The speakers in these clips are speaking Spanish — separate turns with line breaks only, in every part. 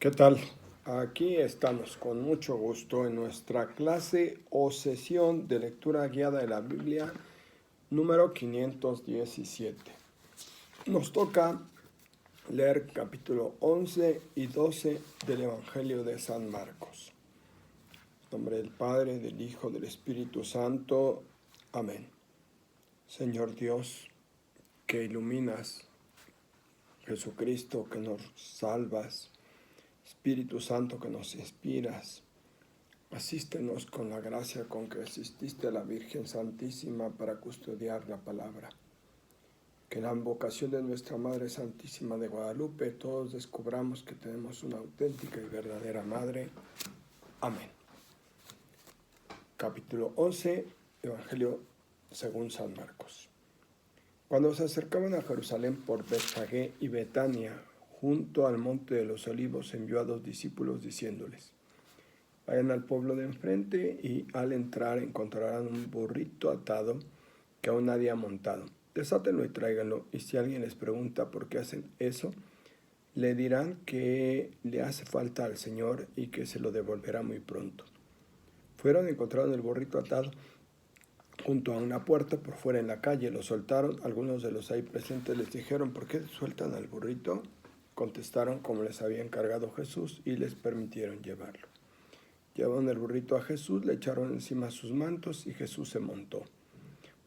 ¿Qué tal? Aquí estamos con mucho gusto en nuestra clase o sesión de lectura guiada de la Biblia número 517. Nos toca leer capítulo 11 y 12 del Evangelio de San Marcos. En nombre del Padre, del Hijo, del Espíritu Santo. Amén. Señor Dios, que iluminas, Jesucristo, que nos salvas, Espíritu Santo, que nos inspiras, asístenos con la gracia con que asististe a la Virgen Santísima para custodiar la palabra. Que en la invocación de nuestra Madre Santísima de Guadalupe todos descubramos que tenemos una auténtica y verdadera Madre. Amén. Capítulo 11, Evangelio según San Marcos. Cuando se acercaban a Jerusalén por Betfagé y Betania, junto al monte de los Olivos, envió a 2 discípulos diciéndoles: vayan al pueblo de enfrente y al entrar encontrarán un burrito atado que aún nadie ha montado. Desátenlo y tráiganlo, y si alguien les pregunta por qué hacen eso, le dirán que le hace falta al Señor y que se lo devolverá muy pronto. Fueron y encontraron el burrito atado junto a una puerta por fuera en la calle. Lo soltaron. Algunos de los ahí presentes les dijeron: ¿por qué sueltan al burrito? Contestaron como les había encargado Jesús y les permitieron llevarlo. Llevaron el burrito a Jesús, le echaron encima sus mantos y Jesús se montó.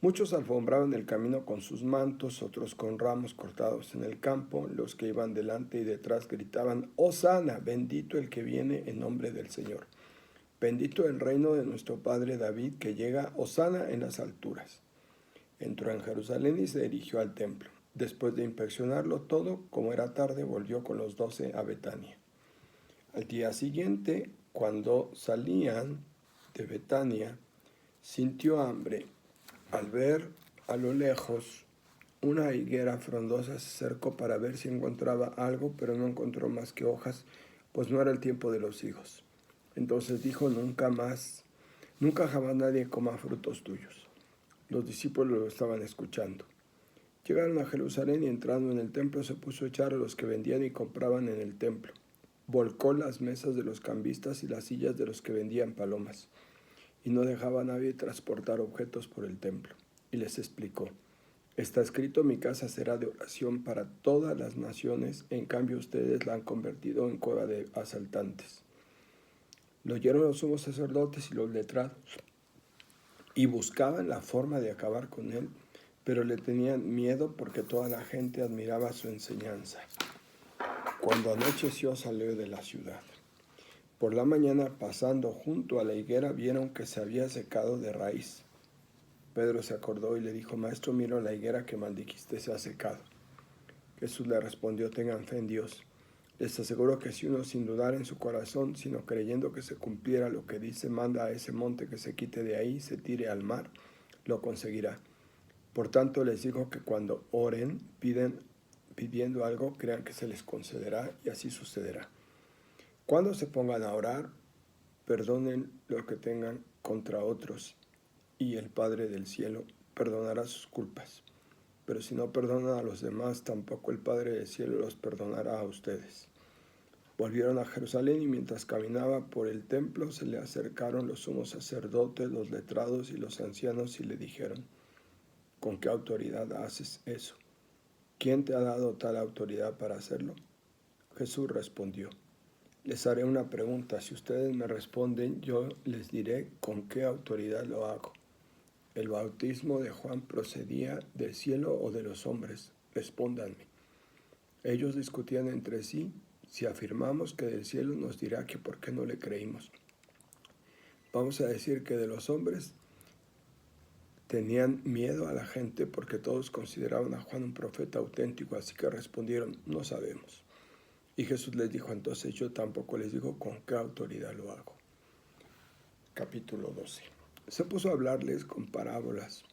Muchos alfombraban el camino con sus mantos, otros con ramos cortados en el campo. Los que iban delante y detrás gritaban: ¡Hosana! Bendito el que viene en nombre del Señor. Bendito el reino de nuestro padre David que llega, ¡Hosana en las alturas! Entró en Jerusalén y se dirigió al templo. Después de inspeccionarlo todo, como era tarde, volvió con los 12 a Betania. Al día siguiente, cuando salían de Betania, sintió hambre. Al ver a lo lejos una higuera frondosa, se acercó para ver si encontraba algo, pero no encontró más que hojas, pues no era el tiempo de los higos. Entonces dijo: nunca jamás nadie coma frutos tuyos. Los discípulos lo estaban escuchando. Llegaron a Jerusalén y entrando en el templo se puso a echar a los que vendían y compraban en el templo. Volcó las mesas de los cambistas y las sillas de los que vendían palomas, y no dejaba a nadie transportar objetos por el templo. Y les explicó: está escrito, mi casa será de oración para todas las naciones, en cambio ustedes la han convertido en cueva de asaltantes. Lo oyeron los sumos sacerdotes y los letrados, y buscaban la forma de acabar con él, pero le tenían miedo porque toda la gente admiraba su enseñanza. Cuando anocheció, salió de la ciudad. Por la mañana, pasando junto a la higuera, vieron que se había secado de raíz. Pedro se acordó y le dijo: Maestro, mira, la higuera que maldijiste se ha secado. Jesús le respondió: tengan fe en Dios. Les aseguro que si uno sin dudar en su corazón, sino creyendo que se cumpliera lo que dice, manda a ese monte que se quite de ahí, se tire al mar, lo conseguirá. Por tanto, les digo que cuando oren, pidiendo algo, crean que se les concederá, y así sucederá. Cuando se pongan a orar, perdonen lo que tengan contra otros, y el Padre del cielo perdonará sus culpas. Pero si no perdonan a los demás, tampoco el Padre del cielo los perdonará a ustedes. Volvieron a Jerusalén, y mientras caminaba por el templo se le acercaron los sumos sacerdotes, los letrados y los ancianos y le dijeron: ¿con qué autoridad haces eso? ¿Quién te ha dado tal autoridad para hacerlo? Jesús respondió: les haré una pregunta. Si ustedes me responden, yo les diré con qué autoridad lo hago. ¿El bautismo de Juan procedía del cielo o de los hombres? Respóndanme. Ellos discutían entre sí. Si afirmamos que del cielo, nos dirá que por qué no le creímos. Vamos a decir que de los hombres. Tenían miedo a la gente porque todos consideraban a Juan un profeta auténtico, así que respondieron: no sabemos. Y Jesús les dijo: entonces yo tampoco les digo con qué autoridad lo hago. Capítulo 12. Se puso a hablarles con parábolas.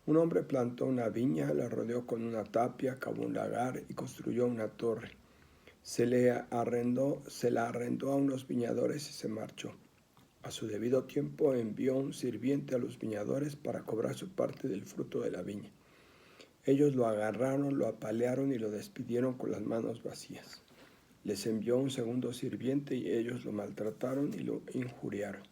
Un hombre plantó una viña, la rodeó con una tapia, cavó un lagar y construyó una torre. Se la arrendó a unos viñadores y se marchó. A su debido tiempo envió un sirviente a los viñadores para cobrar su parte del fruto de la viña. Ellos lo agarraron, lo apalearon y lo despidieron con las manos vacías. Les envió un segundo sirviente y ellos lo maltrataron y lo injuriaron.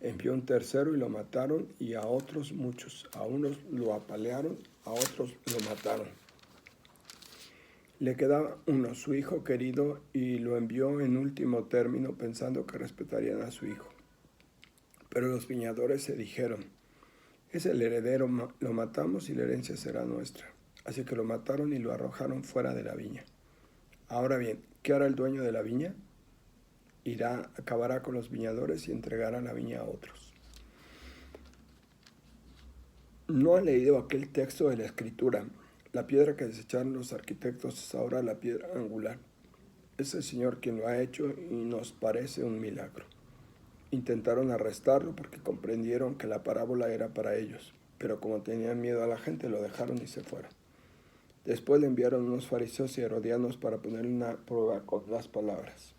Envió un tercero y lo mataron, y a otros muchos. A unos lo apalearon, a otros lo mataron. Le quedaba uno, su hijo querido, y lo envió en último término pensando que respetarían a su hijo. Pero los viñadores se dijeron: es el heredero, lo matamos y la herencia será nuestra. Así que lo mataron y lo arrojaron fuera de la viña. Ahora bien, ¿qué hará el dueño de la viña? Acabará con los viñadores y entregará la viña a otros. ¿No han leído aquel texto de la Escritura? La piedra que desecharon los arquitectos es ahora la piedra angular. Es el Señor quien lo ha hecho y nos parece un milagro. Intentaron arrestarlo porque comprendieron que la parábola era para ellos, pero como tenían miedo a la gente, lo dejaron y se fueron. Después le enviaron unos fariseos y herodianos para ponerle una prueba con las palabras.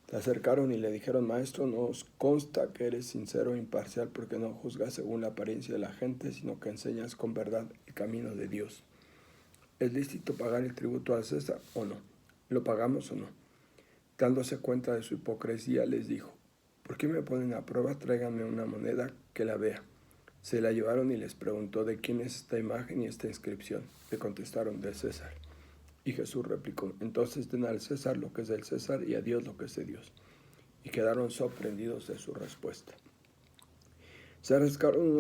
Se acercaron y le dijeron: Maestro, nos consta que eres sincero e imparcial, porque no juzgas según la apariencia de la gente, sino que enseñas con verdad el camino de Dios. ¿Es lícito pagar el tributo al César o no? ¿Lo pagamos o no? Dándose cuenta de su hipocresía, les dijo: ¿por qué me ponen a prueba? Tráiganme una moneda que la vea. Se la llevaron y les preguntó: ¿de quién es esta imagen y esta inscripción? Le contestaron: de César. Y Jesús replicó: entonces den al César lo que es del César y a Dios lo que es de Dios. Y quedaron sorprendidos de su respuesta. Se acercaron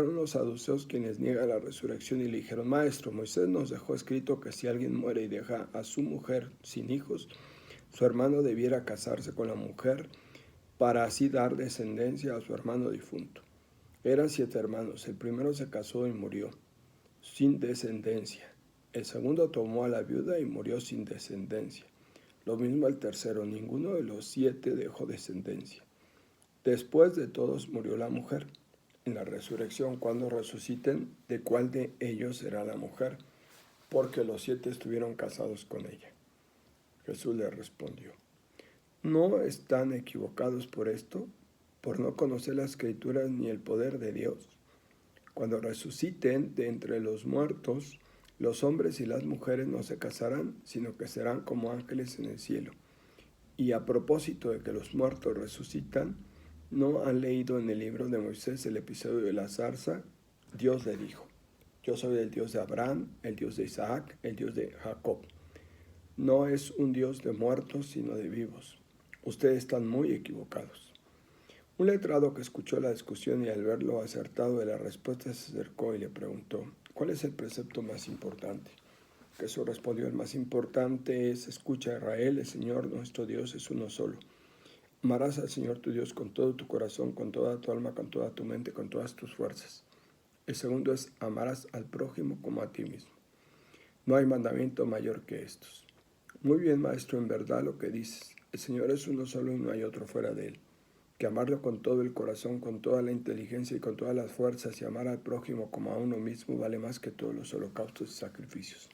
unos saduceos quienes niegan la resurrección y le dijeron: Maestro, Moisés nos dejó escrito que si alguien muere y deja a su mujer sin hijos, su hermano debiera casarse con la mujer para así dar descendencia a su hermano difunto. Eran 7 hermanos. El primero se casó y murió sin descendencia. El segundo tomó a la viuda y murió sin descendencia. Lo mismo el tercero. Ninguno de los 7 dejó descendencia. Después de todos murió la mujer. En la resurrección, cuando resuciten, ¿de cuál de ellos será la mujer? Porque los 7 estuvieron casados con ella. Jesús le respondió: ¿no están equivocados por esto? Por no conocer las Escrituras ni el poder de Dios. Cuando resuciten de entre los muertos, los hombres y las mujeres no se casarán, sino que serán como ángeles en el cielo. Y a propósito de que los muertos resucitan, ¿no han leído en el libro de Moisés el episodio de la zarza? Dios le dijo: yo soy el Dios de Abraham, el Dios de Isaac, el Dios de Jacob. No es un Dios de muertos, sino de vivos. Ustedes están muy equivocados. Un letrado que escuchó la discusión y al ver lo acertado de la respuesta se acercó y le preguntó: ¿cuál es el precepto más importante? Jesús respondió: el más importante es: escucha, Israel, el Señor nuestro Dios es uno solo. Amarás al Señor tu Dios con todo tu corazón, con toda tu alma, con toda tu mente, con todas tus fuerzas. El segundo es: amarás al prójimo como a ti mismo. No hay mandamiento mayor que estos. Muy bien, maestro, en verdad lo que dices. El Señor es uno solo y no hay otro fuera de él. Que amarlo con todo el corazón, con toda la inteligencia y con todas las fuerzas, y amar al prójimo como a uno mismo vale más que todos los holocaustos y sacrificios.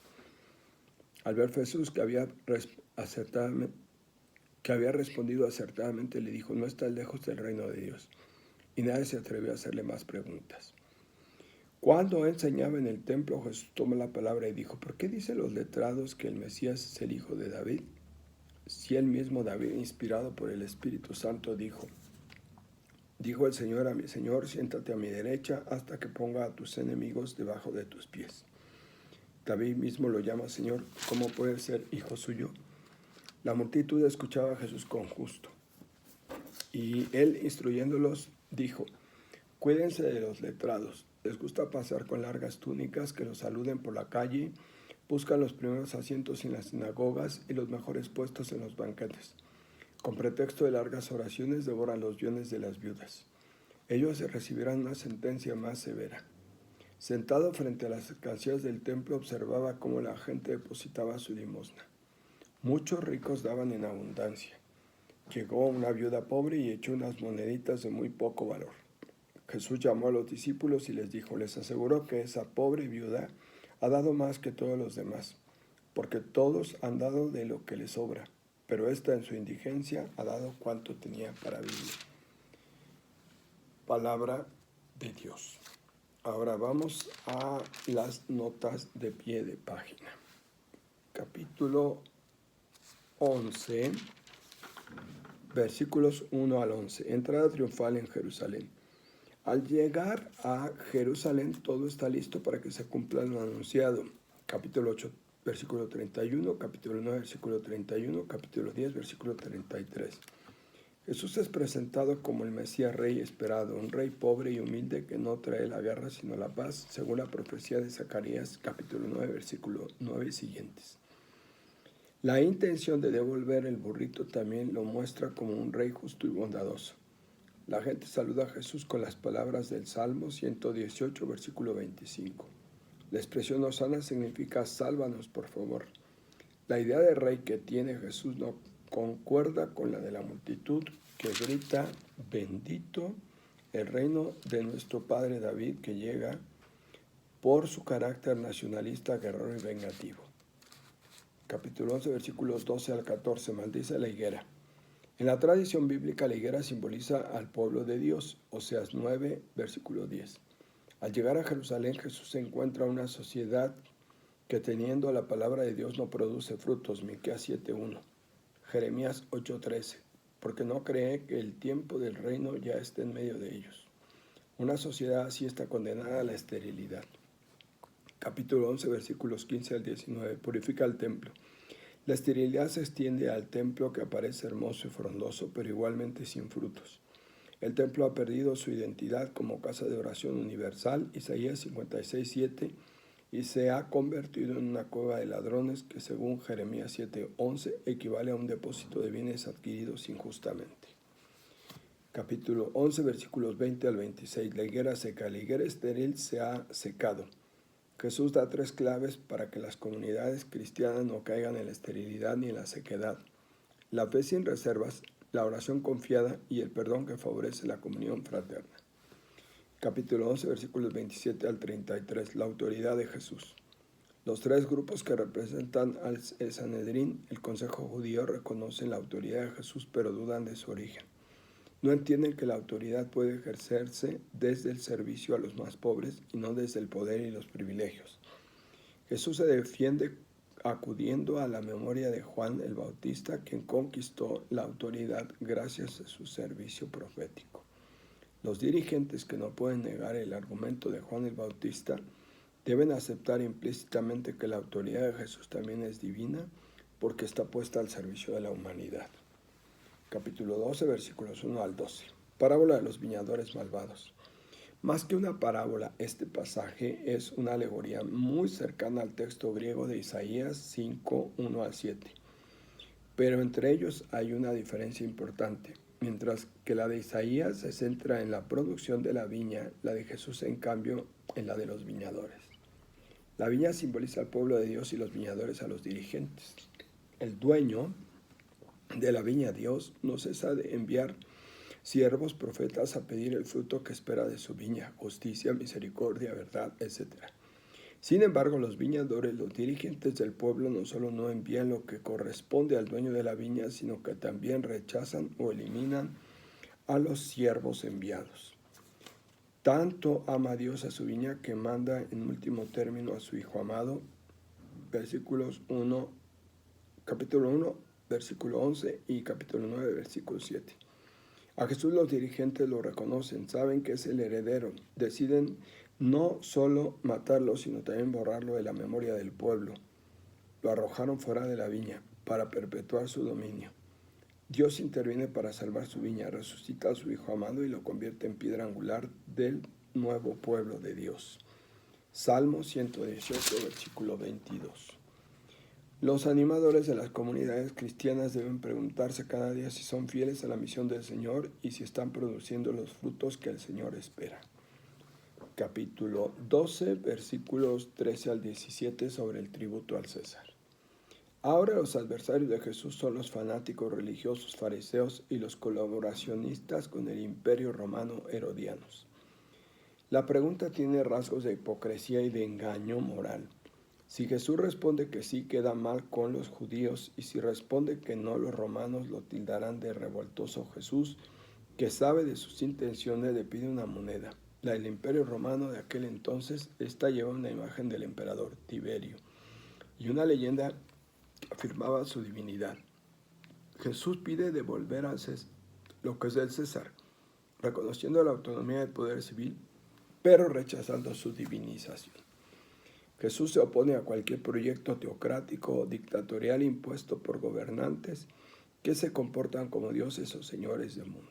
Al ver Jesús que había respondido acertadamente, le dijo: no está lejos del reino de Dios. Y nadie se atrevió a hacerle más preguntas. Cuando enseñaba en el templo, Jesús tomó la palabra y dijo: ¿por qué dicen los letrados que el Mesías es el hijo de David? Si él mismo, David, inspirado por el Espíritu Santo, dijo el Señor a mi Señor: siéntate a mi derecha hasta que ponga a tus enemigos debajo de tus pies. David mismo lo llama Señor. ¿Cómo puede ser hijo suyo? La multitud escuchaba a Jesús con gusto. Y él, instruyéndolos, dijo: cuídense de los letrados. Les gusta pasar con largas túnicas, que los saluden por la calle, buscan los primeros asientos en las sinagogas y los mejores puestos en los banquetes. Con pretexto de largas oraciones devoran los bienes de las viudas. Ellos recibirán una sentencia más severa. Sentado frente a las escaleras del templo, observaba cómo la gente depositaba su limosna. Muchos ricos daban en abundancia. Llegó una viuda pobre y echó unas moneditas de muy poco valor. Jesús llamó a los discípulos y les dijo: les aseguro que esa pobre viuda ha dado más que todos los demás, porque todos han dado de lo que les sobra, pero esta en su indigencia ha dado cuanto tenía para vivir. Palabra de Dios. Ahora vamos a las notas de pie de página. capítulo 11, versículos 1 al 11. Entrada triunfal en Jerusalén. Al llegar a Jerusalén, todo está listo para que se cumpla lo anunciado. Capítulo 8, versículo 31, capítulo 9, versículo 31, capítulo 10, versículo 33. Jesús es presentado como el Mesías Rey esperado, un rey pobre y humilde que no trae la guerra sino la paz, según la profecía de Zacarías, capítulo 9, versículo 9 y siguientes. La intención de devolver el burrito también lo muestra como un rey justo y bondadoso. La gente saluda a Jesús con las palabras del Salmo 118, versículo 25. La expresión Hosana significa sálvanos, por favor. La idea de rey que tiene Jesús no concuerda con la de la multitud que grita, bendito el reino de nuestro padre David, que llega por su carácter nacionalista, guerrero y vengativo. Capítulo 11, versículos 12 al 14, maldice la higuera. En la tradición bíblica, la higuera simboliza al pueblo de Dios, Oseas 9, versículo 10. Al llegar a Jerusalén, Jesús encuentra una sociedad que teniendo la palabra de Dios no produce frutos, Miqueas 7:1. Jeremías 8:13, porque no cree que el tiempo del reino ya esté en medio de ellos. Una sociedad así está condenada a la esterilidad. Capítulo 11, versículos 15 al 19, purifica el templo. La esterilidad se extiende al templo, que aparece hermoso y frondoso, pero igualmente sin frutos. El templo ha perdido su identidad como casa de oración universal, Isaías 56:7, y se ha convertido en una cueva de ladrones que, según Jeremías 7:11, equivale a un depósito de bienes adquiridos injustamente. Capítulo 11, versículos 20 al 26. La higuera seca. La higuera estéril se ha secado. Jesús da 3 claves para que las comunidades cristianas no caigan en la esterilidad ni en la sequedad: la fe sin reservas, la oración confiada y el perdón que favorece la comunión fraterna. Capítulo 11, versículos 27 al 33. La autoridad de Jesús. Los 3 grupos que representan al Sanedrín, el Consejo Judío, reconocen la autoridad de Jesús, pero dudan de su origen. No entienden que la autoridad puede ejercerse desde el servicio a los más pobres y no desde el poder y los privilegios. Jesús se defiende acudiendo a la memoria de Juan el Bautista, quien conquistó la autoridad gracias a su servicio profético. Los dirigentes, que no pueden negar el argumento de Juan el Bautista, deben aceptar implícitamente que la autoridad de Jesús también es divina, porque está puesta al servicio de la humanidad. Capítulo 12, versículos 1 al 12. Parábola de los viñadores malvados. Más que una parábola, este pasaje es una alegoría muy cercana al texto griego de Isaías 5, 1 al 7. Pero entre ellos hay una diferencia importante. Mientras que la de Isaías se centra en la producción de la viña, la de Jesús, en cambio, en la de los viñadores. La viña simboliza al pueblo de Dios y los viñadores a los dirigentes. El dueño de la viña, Dios, no cesa de enviar siervos profetas a pedir el fruto que espera de su viña: justicia, misericordia, verdad, etc. Sin embargo, los viñadores, los dirigentes del pueblo, no solo no envían lo que corresponde al dueño de la viña, sino que también rechazan o eliminan a los siervos enviados. Tanto ama Dios a su viña que manda en último término a su Hijo amado, capítulo 1, versículo 11 y capítulo 9, versículo 7. A Jesús los dirigentes lo reconocen, saben que es el heredero, deciden no solo matarlo, sino también borrarlo de la memoria del pueblo. Lo arrojaron fuera de la viña para perpetuar su dominio. Dios interviene para salvar su viña, resucita a su Hijo amado y lo convierte en piedra angular del nuevo pueblo de Dios. Salmo 118, versículo 22. Los animadores de las comunidades cristianas deben preguntarse cada día si son fieles a la misión del Señor y si están produciendo los frutos que el Señor espera. Capítulo 12, versículos 13 al 17, sobre el tributo al César. Ahora los adversarios de Jesús son los fanáticos religiosos fariseos y los colaboracionistas con el imperio romano herodianos. La pregunta tiene rasgos de hipocresía y de engaño moral. Si Jesús responde que sí, queda mal con los judíos, y si responde que no, los romanos lo tildarán de revoltoso. Jesús, que sabe de sus intenciones, le pide una moneda. La del imperio romano de aquel entonces, esta lleva una imagen del emperador Tiberio y una leyenda afirmaba su divinidad. Jesús pide devolver a César lo que es del César, reconociendo la autonomía del poder civil, pero rechazando su divinización. Jesús se opone a cualquier proyecto teocrático o dictatorial impuesto por gobernantes que se comportan como dioses o señores del mundo.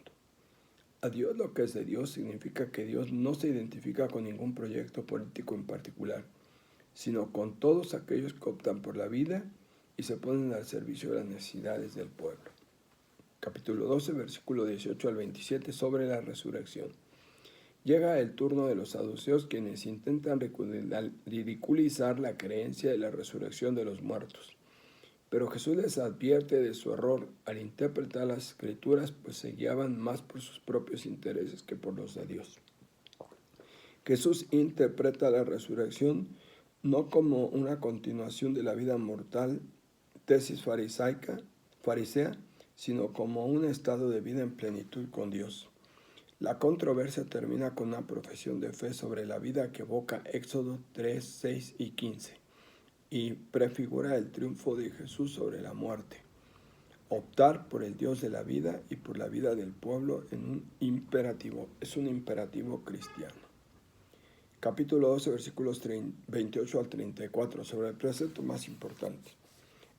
A Dios lo que es de Dios significa que Dios no se identifica con ningún proyecto político en particular, sino con todos aquellos que optan por la vida y se ponen al servicio de las necesidades del pueblo. Capítulo 12, versículo 18 al 27, sobre la resurrección. Llega el turno de los saduceos, quienes intentan ridiculizar la creencia de la resurrección de los muertos. Pero Jesús les advierte de su error al interpretar las Escrituras, pues se guiaban más por sus propios intereses que por los de Dios. Jesús interpreta la resurrección no como una continuación de la vida mortal, tesis farisea, sino como un estado de vida en plenitud con Dios. La controversia termina con una profesión de fe sobre la vida que evoca Éxodo 3, 6 y 15 y prefigura el triunfo de Jesús sobre la muerte. Optar por el Dios de la vida y por la vida del pueblo es un imperativo cristiano. Capítulo 12, versículos 28 al 34, sobre el precepto más importante.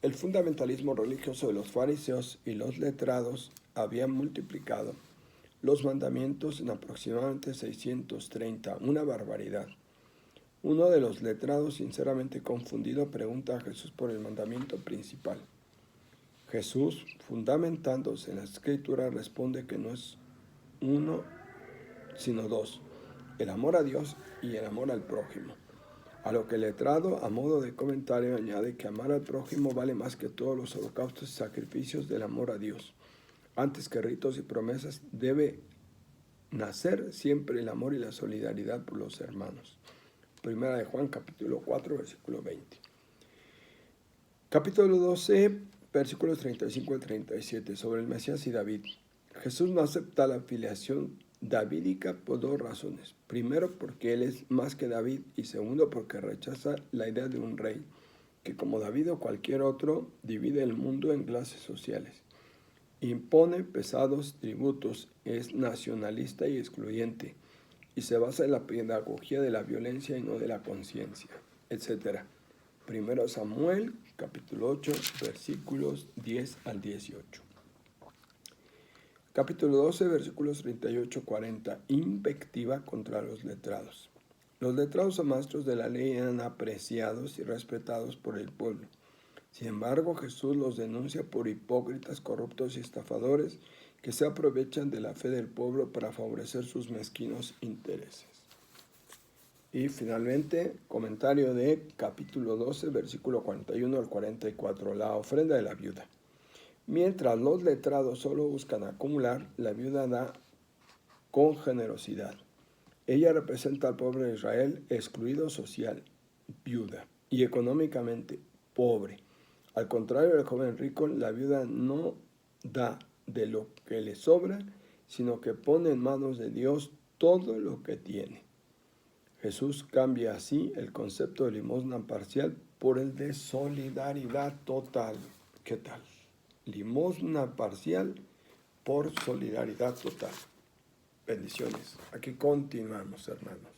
El fundamentalismo religioso de los fariseos y los letrados había multiplicado los mandamientos en aproximadamente 630, una barbaridad. Uno de los letrados, sinceramente confundido, pregunta a Jesús por el mandamiento principal. Jesús, fundamentándose en la Escritura, responde que no es uno, sino dos: el amor a Dios y el amor al prójimo. A lo que el letrado, a modo de comentario, añade que amar al prójimo vale más que todos los holocaustos y sacrificios del amor a Dios. Antes que ritos y promesas, debe nacer siempre el amor y la solidaridad por los hermanos. Primera de Juan, capítulo 4, versículo 20. Capítulo 12, versículos 35 al 37, sobre el Mesías y David. Jesús no acepta la filiación davídica por dos razones. Primero, porque él es más que David, y segundo, porque rechaza la idea de un rey que, como David o cualquier otro, divide el mundo en clases sociales. Impone pesados tributos, es nacionalista y excluyente, y se basa en la pedagogía de la violencia y no de la conciencia, etc. Primero Samuel, capítulo 8, versículos 10 al 18. Capítulo 12, versículos 38-40, invectiva contra los letrados. Los letrados o maestros de la ley eran apreciados y respetados por el pueblo. Sin embargo, Jesús los denuncia por hipócritas, corruptos y estafadores que se aprovechan de la fe del pueblo para favorecer sus mezquinos intereses. Y finalmente, comentario de capítulo 12, versículo 41 al 44, la ofrenda de la viuda. Mientras los letrados solo buscan acumular, la viuda da con generosidad. Ella representa al pueblo de Israel excluido social, viuda, y económicamente pobre. Al contrario del joven rico, la viuda no da de lo que le sobra, sino que pone en manos de Dios todo lo que tiene. Jesús cambia así el concepto de limosna parcial por el de solidaridad total. ¿Qué tal? Limosna parcial por solidaridad total. Bendiciones. Aquí continuamos, hermanos.